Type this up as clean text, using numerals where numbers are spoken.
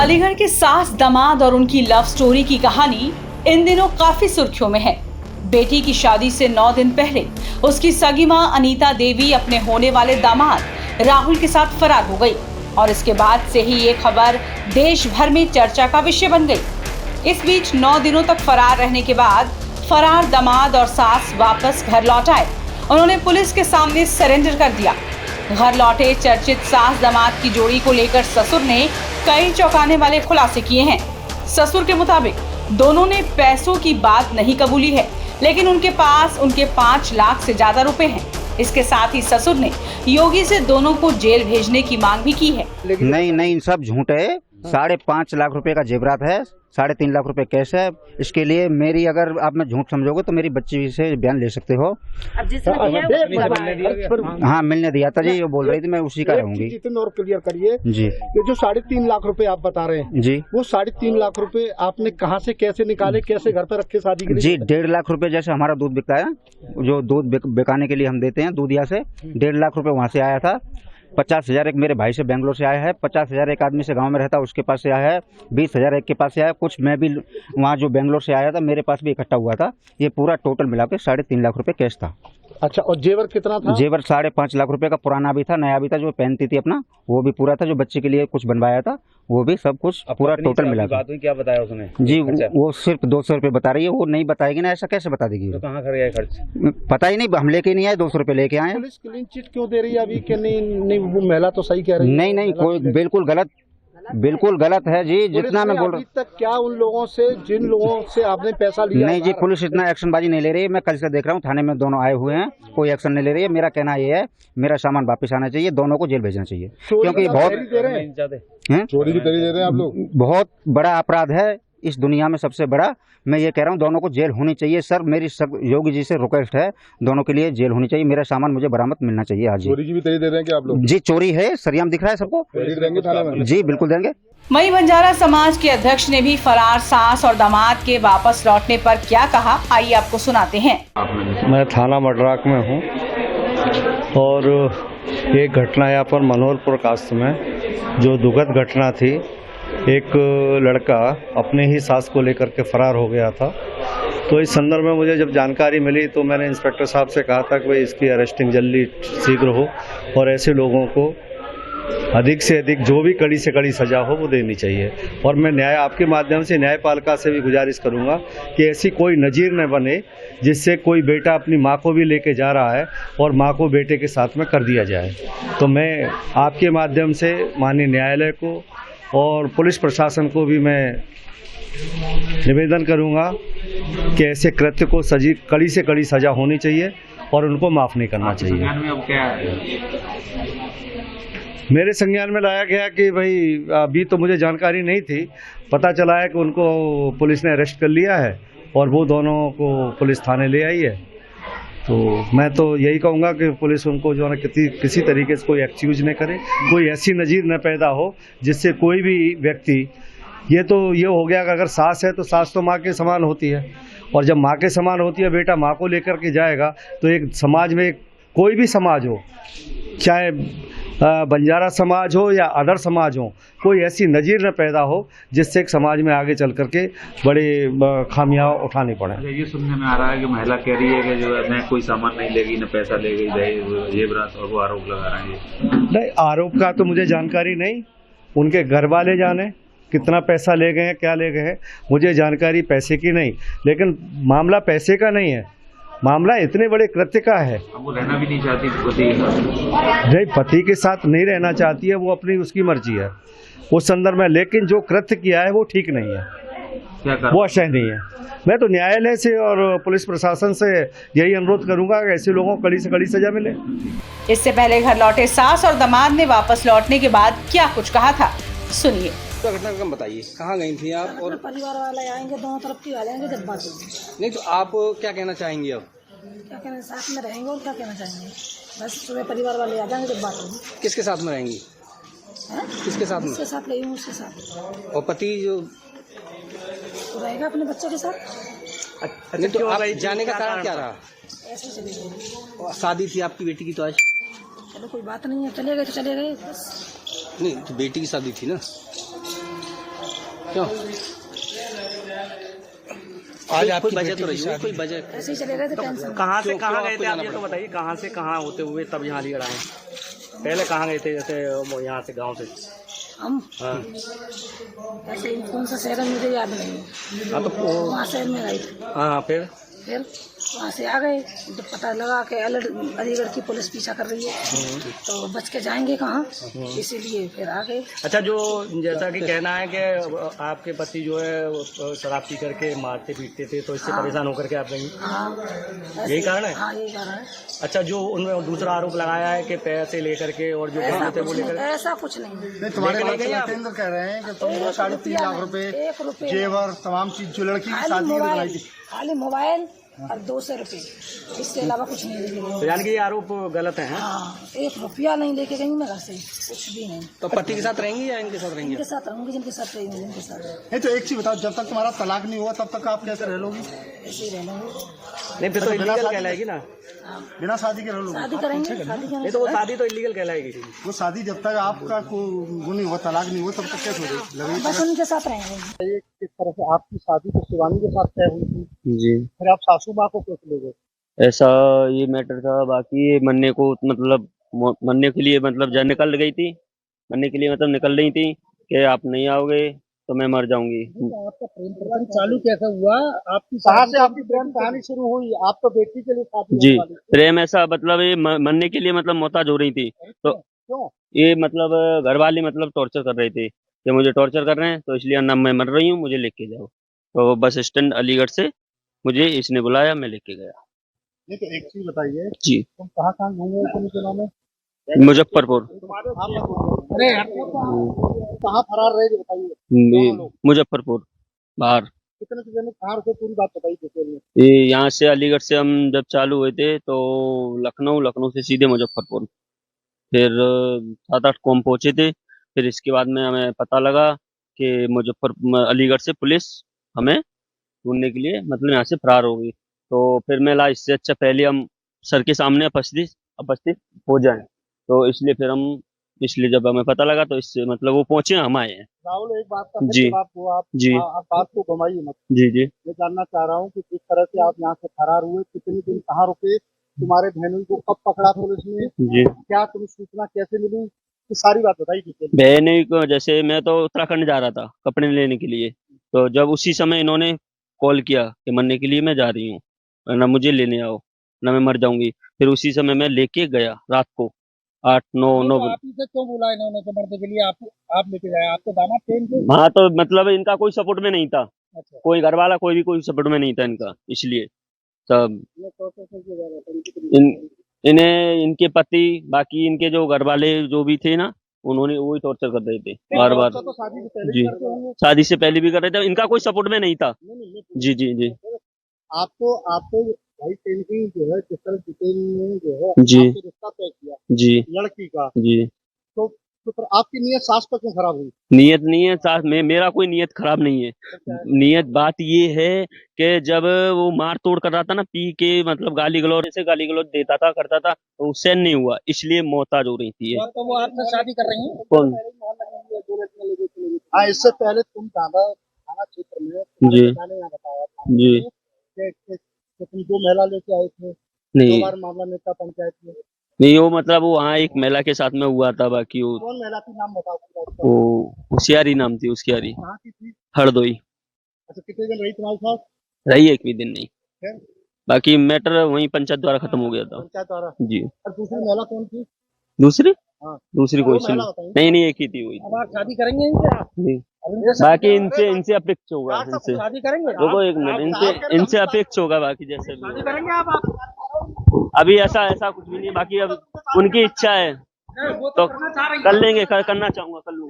अलीगढ़ के सास दामाद और उनकी लव स्टोरी की कहानी इन दिनों काफी सुर्खियों में है। बेटी की शादी से 9 दिन पहले उसकी सगी मां अनीता देवी अपने होने वाले दामाद राहुल के साथ फरार हो गई और इसके बाद से ही ये खबर देश भर में चर्चा का विषय बन गई। इस बीच 9 दिनों तक फरार रहने के बाद फरार दामाद और सास वापस घर लौट आए। उन्होंने पुलिस के सामने सरेंडर कर दिया। घर लौटे चर्चित सास दामाद की जोड़ी को लेकर ससुर ने कई चौंकाने वाले खुलासे किए हैं। ससुर के मुताबिक दोनों ने पैसों की बात नहीं कबूली है, लेकिन उनके पास उनके 5 लाख से ज्यादा रुपए हैं। इसके साथ ही ससुर ने योगी से दोनों को जेल भेजने की मांग भी की है। नहीं, सब झूठ है। 5.5 लाख रुपए का जेवरात है, 3.5 लाख रुपए कैश है। इसके लिए मेरी अगर आप मैं झूठ समझोगे तो मेरी बच्ची से बयान ले सकते हो। हाँ, मिलने दिया था जी, वो बोल रही थी मैं उसी का रहूंगी। जितने और क्लियर करिए जी, ये जो 3.5 लाख रुपए आप बता रहे हैं जी, वो 3.5 लाख रुपए आपने कहाँ से कैसे निकाले, कैसे घर पे रखे शादी के लिए? जी 1.5 लाख रुपए जैसे हमारा दूध बिकता है, जो दूध बिकाने के लिए हम देते हैं दूधिया से, 1.5 लाख रुपए वहाँ से आया था। 50,000 एक मेरे भाई से बेंगलोर से आया है, 50,000 एक आदमी से गांव में रहता उसके पास से आया है, 20,000 एक के पास से आया, कुछ मैं भी वहाँ जो बेंगलोर से आया था मेरे पास भी इकट्ठा हुआ था। ये पूरा टोटल मिला के 3.5 लाख रुपए कैश था। अच्छा, और जेवर कितना था? जेवर 5.5 लाख रुपए का पुराना भी था, नया भी था, जो पहनती थी अपना वो भी पूरा था, जो बच्चे के लिए कुछ बनवाया था वो भी, सब कुछ पूरा टोटल मिला। बात हुई, क्या बताया उसने? जी वो सिर्फ 200 रुपए बता रही है, वो नहीं बताएगी ना, ऐसा कैसे बता देगी? तो कहाँ कर गया खर्च? पता ही नहीं, हम लेके नहीं आए, 200 रुपए लेके आए। पुलिस क्लीन चिट क्यों दे रही है अभी? कि नहीं वो महिला तो सही कह रही है। नहीं, कोई बिल्कुल गलत है जी। जितना मैं बोल रहा हूँ तक क्या उन लोगों से, जिन लोगों से आपने पैसा लिया? नहीं जी, पुलिस इतना एक्शन बाजी नहीं ले रही है। मैं कल से देख रहा हूँ थाने में दोनों आए हुए हैं, कोई एक्शन नहीं ले रही है। मेरा कहना ये है, मेरा सामान वापस आना चाहिए, दोनों को जेल भेजना चाहिए, क्योंकि बहुत चोरी की तरी दे रहे हैं आप लोग। बहुत बड़ा अपराध है इस दुनिया में, सबसे बड़ा। मैं ये कह रहा हूँ दोनों को जेल होनी चाहिए। सर मेरी योगी जी से रिक्वेस्ट है, दोनों के लिए जेल होनी चाहिए। मेरा सामान मुझे बरामद मिलना चाहिए आज। चोरी की भी तरी दे रहे हैं क्या आप लोग? जी चोरी है, सरियाम दिख रहा है सबको। जी बिल्कुल देंगे। वहीं बंजारा समाज के अध्यक्ष ने भी फरार सास और दामाद के वापस लौटने पर क्या कहा, आइए आपको सुनाते हैं। मैं थाना मडराक में हूँ और एक घटना यहाँ पर मनोहरपुर कास्ट में जो दुखद घटना थी, एक लड़का अपने ही सास को लेकर के फरार हो गया था। तो इस संदर्भ में मुझे जब जानकारी मिली तो मैंने इंस्पेक्टर साहब से कहा था कि भाई इसकी अरेस्टिंग जल्दी शीघ्र हो और ऐसे लोगों को अधिक से अधिक जो भी कड़ी से कड़ी सजा हो वो देनी चाहिए। और मैं आपके माध्यम से न्यायपालिका से भी गुजारिश करूंगा कि ऐसी कोई नज़ीर न बने जिससे कोई बेटा अपनी माँ को भी लेके जा रहा है और माँ को बेटे के साथ में कर दिया जाए। तो मैं आपके माध्यम से माननीय न्यायालय को और पुलिस प्रशासन को भी मैं निवेदन करूंगा कि ऐसे कृत्य को कड़ी से कड़ी सजा होनी चाहिए और उनको माफ़ नहीं करना चाहिए। मेरे संज्ञान में लाया गया कि भाई अभी तो मुझे जानकारी नहीं थी, पता चला है कि उनको पुलिस ने अरेस्ट कर लिया है और वो दोनों को पुलिस थाने ले आई है। तो मैं तो यही कहूँगा कि पुलिस उनको जो है किसी तरीके से कोई एक्सक्यूज न करे, कोई ऐसी नज़ीर न पैदा हो जिससे कोई भी व्यक्ति, ये हो गया कि अगर सास है तो सास तो माँ के समान होती है, और जब माँ के समान होती है बेटा माँ को लेकर के जाएगा तो एक समाज में, कोई भी समाज हो, चाहे बंजारा समाज हो या अदर समाज हो, कोई ऐसी नज़ीर न पैदा हो जिससे एक समाज में आगे चल करके बड़े खामियां उठानी पड़े। ये सुनने में आ रहा है कि महिला कह रही है कि जो है मैं कोई सामान नहीं लेगी, न पैसा ले गई, जेवरात, और वो आरोप लगा रहे हैं। नहीं, आरोप का तो मुझे जानकारी नहीं, उनके घर वाले जाने कितना पैसा ले गए हैं, क्या ले गए हैं, मुझे जानकारी पैसे की नहीं। लेकिन मामला पैसे का नहीं है, मामला इतने बड़े कृत्य का है। अब वो रहना भी नहीं चाहती पति के साथ नहीं रहना चाहती है, वो अपनी उसकी मर्जी है उस संदर्भ में, लेकिन जो कृत्य किया है वो ठीक नहीं है, वो असहनीय है। मैं तो न्यायालय से और पुलिस प्रशासन से यही अनुरोध करूंगा कि ऐसे लोगों को कड़ी से कड़ी सजा मिले। इससे पहले घर लौटे सास और दामाद ने वापस लौटने के बाद क्या कुछ कहा था, सुनिए। तो घटना कम बताइए, कहाँ गई थी आप? और परिवार वाले आएंगे, दोनों तरफ की आ जाएंगे जब बात होगी। नहीं तो आप क्या कहना चाहेंगे? अब क्या कहना, साथ में रहेंगे और क्या कहना चाहेंगे? बस सुबह परिवार वाले आ जाएंगे जब बात होगी। किसके साथ में रहेंगी? किसके साथ में? उसके साथ रही हूँ, उसके साथ। और पति जो तो रहेगा अपने बच्चे के साथ। नहीं तो आप जाने का कारण क्या रहा? ऐसे चले गए। शादी थी आपकी बेटी की तो आज? चलो कोई बात नहीं है, चले गए तो चले गए बस। नहीं तो बेटी की शादी थी ना? क्यों? आज कोई आपकी वजह बेटी तो की रही होगी, शादी कोई वजह। ऐसे ही चले रहे थे टेंशन में। कहाँ से क्यों- कहाँ क्यों गए आपको थे आप जाना ये तो पड़ा? बताइए, कहाँ से कहाँ होते हुए तब यहाँ अलीगढ़ आए? पहले कहाँ गए थे, जैसे वो यहाँ से गांव से? हम हाँ ऐसे ही कौन सा शहर है मुझे याद नहीं, हाँ, तो वहाँ शहर में गए थे। हाँ फिर फिर वहाँ से आ गए, जब पता लगा कि अलीगढ़ की पुलिस पीछा कर रही है तो बच के जाएंगे कहाँ, इसीलिए फिर आ गए। अच्छा, जो जैसा कि कहना है कि आपके पति जो है वो शराब पी करके मारते पीटते थे, तो इससे परेशान होकर के आप गई? हाँ ऐसे- यही कारण है? हाँ यही कारण है। अच्छा, जो उन्होंने दूसरा आरोप लगाया है कि पैसे लेकर के और जो ऐसा गहने थे वो कुछ लेकर, नहीं, ऐसा कुछ नहीं। नहीं, तुम्हारे लेके बात गए आप? सत्येंद्र कह रहे हैं कि तुम एक 3.5 लाख नहीं, रुपए 1 रुपये जेवर तमाम चीज जो लड़की की खाली शादी की बनाई मोबाइल, थी। खाली मोबाइल और 200 रुपये, इसके अलावा कुछ नहीं लेके तो गई। यानी कि ये आरोप गलत है? हाँ 1 रुपया नहीं लेके गई मैं घर से, कुछ भी नहीं। तो पति के साथ रहेंगी या इनके साथ रहेंगी? इनके साथ रहूंगी, जिनके साथ रहेंगे जिनके साथ नहीं तो एक चीज बताओ, जब तक तुम्हारा तलाक नहीं हुआ तब तक आप कैसे रह लोगी? ऐसे ही रहना है। नहीं फिर तो बिना इलीगल शादी कहलाएगी ना? बिना शादी के रह लोगी? शादी करेंगे, शादी नहीं करेंगे। तो वो शादी तो इलीगल कहलाएगी। वो शादी जब तक आपका वो नहीं हुआ, तलाक नहीं हुआ, तब तक कैसे लगेगी? बस उनके साथ रहेंगे। किस तरह से आपकी शादी तो शिवानी के साथ तय हुई थी, जी, फिर आप सासू माँ को कैसे ले गए? ऐसा ये मैटर था। बाकी ये मरने को मतलब मरने के लिए मतलब जा निकल गई थी, मरने के लिए मतलब निकल रही थी कि आप नहीं आओगे तो मैं मर जाऊंगी। आपका प्रेम प्रसंग चालू कैसा हुआ? आपकी कहाँ से आपकी प्रेम कहानी शुरू हुई? आप तो बेटी के लिए शादी जी, होने वाली थी। प्रेम ऐसा मतलब ये मरने के लिए मतलब मोहताज हो रही थी, तो क्यों? ये मतलब घर वाले मतलब टॉर्चर कर रहे थे कि मुझे टॉर्चर कर रहे हैं, तो इसलिए ना मैं मर रही हूँ, मुझे लेके जाओ। तो बस स्टैंड अलीगढ़ से मुझे इसने बुलाया, मैं लेके गया। नहीं तो एक चीज बताइए, जी, तुम कहाँ घूमे थे उनके नाम में? मुजफ्फरपुर। अरे कहाँ फरार रहे थे बताइए? दोनों लोग मुजफ्फरपुर बाहर। कितने से दिन कहाँ रुके, पूरी बात बताइए डिटेल में। ये यहाँ से अलीगढ़ से हम जब चालू हुए थे तो लखनऊ, लखनऊ से सीधे मुजफ्फरपुर, फिर 7-8 को हम पहुंचे थे। फिर इसके बाद में हमें पता लगा कि अलीगढ़ से पुलिस हमें ढूंढने के लिए मतलब यहाँ से फरार हो गई। तो फिर मैं ला इससे अच्छा पहले हम सर के सामने उपस्थित हो जाएं, तो इसलिए फिर हम इसलिए जब हमें पता लगा तो इससे मतलब वो पहुंचे, हम आए हैं। राहुल, एक बात का फिर जी। जवाब दो आप। जी। आप बात को घुमाइए मत। जी जी मैं जानना चाह रहा हूँ कि जिस तरह से आप यहाँ से फरार हुए, कितने दिन कहाँ रुके, तुम्हारे बहनों को कब पकड़ा पुलिस ने, जी। क्या तुम्हें सूचना कैसे मिली, ये सारी बात बताइए डिटेल में। बहन को जैसे मैं तो उत्तराखंड जा रहा था कपड़े लेने के लिए, तो जब उसी समय इन्होंने कॉल किया कि मरने के लिए मैं जा रही हूँ, ना मुझे लेने आओ ना मैं मर जाऊंगी, फिर उसी समय मैं लेके गया रात को 8-9 बजे। आप इसे क्यों बोला इन्होंने कि मरने के लिए आप लेके जाए? आपके दामाद थे इनके? हाँ, तो मतलब इनका कोई सपोर्ट में नहीं था, अच्छा। कोई घर वाला कोई भी कोई सपोर्ट में नहीं था इनका, इसलिए तब ये टॉर्चर करके जा रहा था, इनकी इन्हें इनके पति बाकी इनके जो घर वाले जो भी थे ना, उन्होंने वही टॉर्चर कर रहे थे बार बार। तो शादी से पहले जी, ही करते होंगे। शादी से पहले भी कर रहे थे, इनका कोई सपोर्ट में नहीं था। नहीं, जी जी जी आपको भाई पेंटिंग जो है, जिस तरह डिटेल में जो है जी। आपने रिश्ता तय किया जी लड़की का, जी। तो फिर आपकी नीयत सास पर क्यों खराब हुई? नियत नहीं है साथ में, मेरा कोई नियत खराब नहीं है। नियत बात ये है कि जब वो मार तोड़ कर रहा था ना, पी के मतलब गाली गलौज देता था करता था, तो उससे नहीं हुआ, इसलिए मोहताज हो रही थी ये। तो वो आपसे शादी कर रही हैं? कौन? हाँ, इससे पहले तुम ज्यादा थाना क्षेत्र में जी। यहाँ बताया था जी। कि तुम 2 महिला लेके आए थे, 2 नहीं बार मामला नेता पंचायत में। नहीं, वो मतलब वो वहाँ एक महिला के साथ में हुआ था, बाकी वो कौन महिला थी, नाम बताओ पूरा उसका। होशियारी नाम थी उसकी, यारी कहाँ की थी? हरदोई। अच्छा, कितने दिन रही तुम्हारे साथ? रही एक भी दिन नहीं, फिर? बाकी मैटर वहीं पंचायत द्वारा खत्म हो गया था। पंचायत द्वारा। जी। और दूसरी महिला कौन थी? दूसरी हाँ। दूसरी कोई सी महिला नहीं, बताइए। नहीं एक ही थी वही। अब आप शादी करेंगे इनसे? जी। अब इनसे शादी बाकी करेंगे? इनसे अपेक्ष होगा, इनसे शादी करेंगे? रुको एक मिनट, इनसे अपेक्ष होगा, बाकी जैसे भी शादी होगा। करेंगे आप? अभी ऐसा कुछ भी नहीं, बाकी अब उनकी इच्छा है वो तो करना चाह रही हैं। कर लेंगे, करना चाहूंगा कर लूंगा।